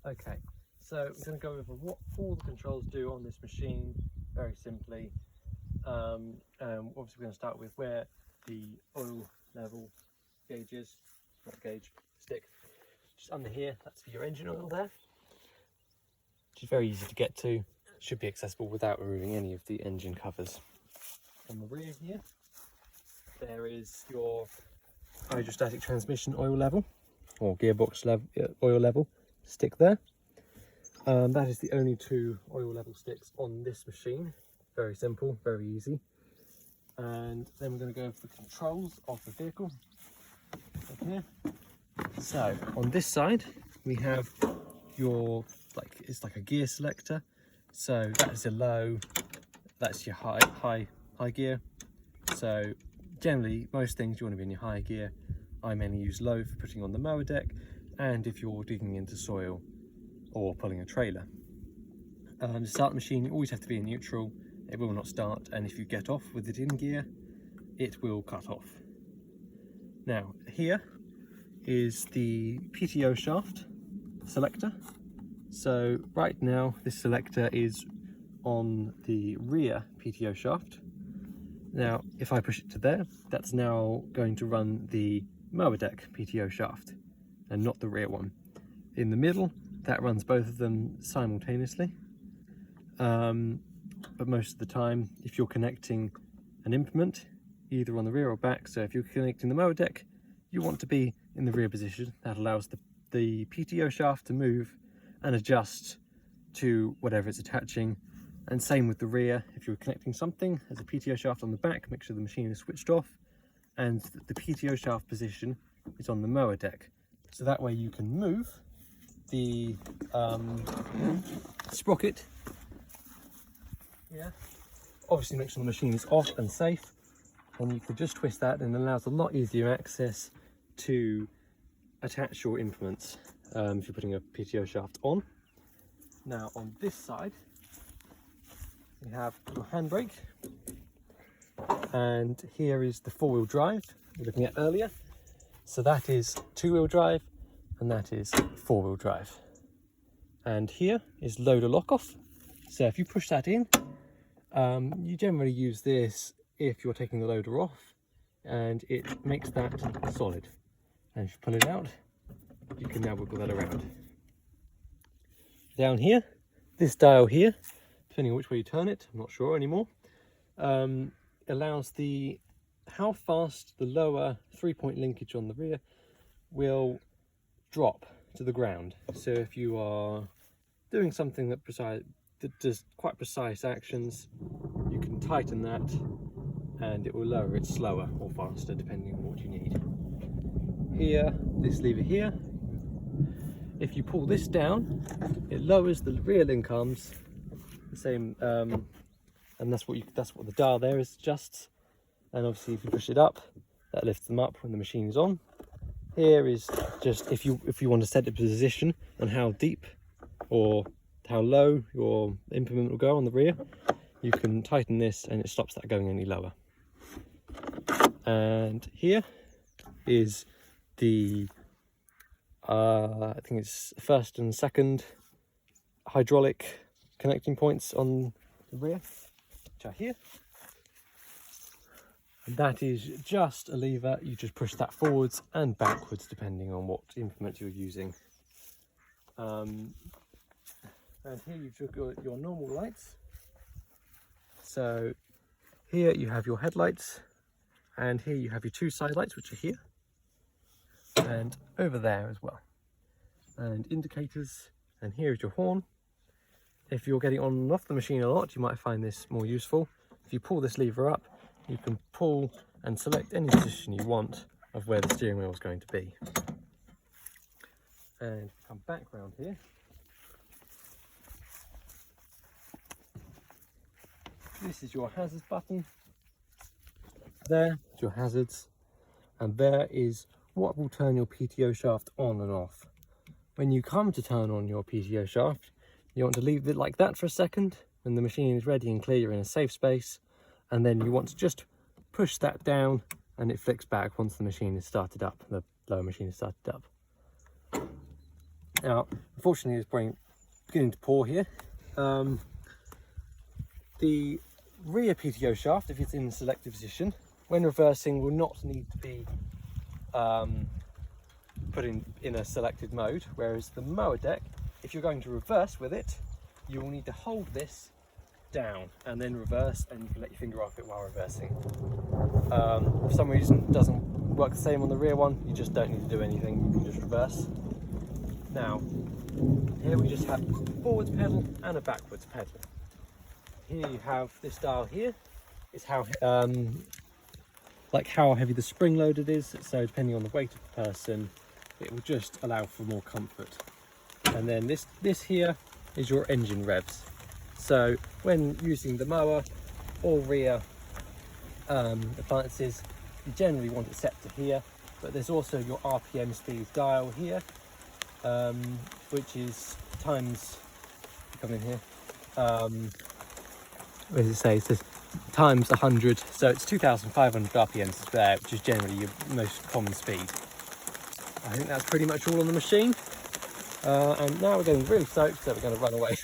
Okay, so we're going to go over what all the controls do on this machine very simply. Obviously we're going to start with where the oil level gauge is, not gauge, stick, just under here. That's for your engine oil there, which is very easy to get to, should be accessible without removing any of the engine covers. On the rear here, there is your hydrostatic transmission oil level, or gearbox level, oil level stick there. That is the only two oil level sticks on this machine. Very simple, very easy. And then we're going to go for the controls of the vehicle. Okay. So on this side we have your, it's like a gear selector. So that is a low, that's your high gear. So generally most things you want to be in your high gear. I mainly use low for putting on the mower deck and if you're digging into soil or pulling a trailer. To start the machine you always have to be in neutral. It will not start, and if you get off with it in gear it will cut off. Now here is the PTO shaft selector. So right now this selector is on the rear PTO shaft. Now if I push it to there, that's now going to run the mower deck PTO shaft and not the rear one. In the middle, that runs both of them simultaneously. But most of the time, if you're connecting an implement, either on the rear or back, so if you're connecting the mower deck, you want to be in the rear position. That allows the PTO shaft to move and adjust to whatever it's attaching. And same with the rear, if you're connecting something, there's a PTO shaft on the back, make sure the machine is switched off, and the PTO shaft position is on the mower deck. So that way you can move the sprocket. Yeah. Obviously make sure the machine is off and safe, and you can just twist that, and it allows a lot easier access to attach your implements if you're putting a PTO shaft on. Now on this side we have your handbrake, and here is the four-wheel drive we were looking at earlier. So that is two-wheel drive and that is four-wheel drive. And here is loader lock-off. So if you push that in, you generally use this if you're taking the loader off, and it makes that solid. And if you pull it out, you can now wiggle that around. Down here, this dial here, depending on which way you turn it, I'm not sure anymore, allows how fast the lower 3-point linkage on the rear will drop to the ground. So if you are doing something that does quite precise actions, you can tighten that and it will lower it slower or faster depending on what you need. Here, this lever here, if you pull this down, it lowers the rear link arms, the same, and that's what the dial there is adjusts. And obviously if you push it up, that lifts them up when the machine is on. Here is just if you want to set a position on how deep or how low your implement will go on the rear, you can tighten this and it stops that going any lower. And here is the I think it's first and second hydraulic connecting points on the rear, which are here. And that is just a lever. You just push that forwards and backwards depending on what implement you're using. And here you've got your normal lights. So here you have your headlights, and here you have your two side lights, which are here and over there as well, and indicators. And here is your horn. If you're getting on and off the machine a lot, you might find this more useful. If you pull this lever up, you can pull and select any position you want of where the steering wheel is going to be. And come back round here. This is your hazards button. There is your hazards, and there is what will turn your PTO shaft on and off. When you come to turn on your PTO shaft, you want to leave it like that for a second when the machine is ready and clear, you're in a safe space, and then you want to just push that down and it flicks back once the machine is started up, the lower machine is started up. Now, unfortunately, it's beginning to pour here. The rear PTO shaft, if it's in the selector position, when reversing, will not need to be put in a selected mode, whereas the mower deck, if you're going to reverse with it, you will need to hold this down and then reverse, and you can let your finger off it while reversing. For some reason it doesn't work the same on the rear one, you just don't need to do anything, you can just reverse. Now, here we just have a forwards pedal and a backwards pedal. Here you have this dial here, is how like how heavy the spring loaded is, so depending on the weight of the person, it will just allow for more comfort. And then this here is your engine revs. So when using the mower or rear appliances, you generally want it set to here, but there's also your RPM speed dial here, which is times, come in here, what does it say? It says times 100, so it's 2,500 RPMs there, which is generally your most common speed. I think that's pretty much all on the machine. And now we're getting really soaked, so we're going to run away.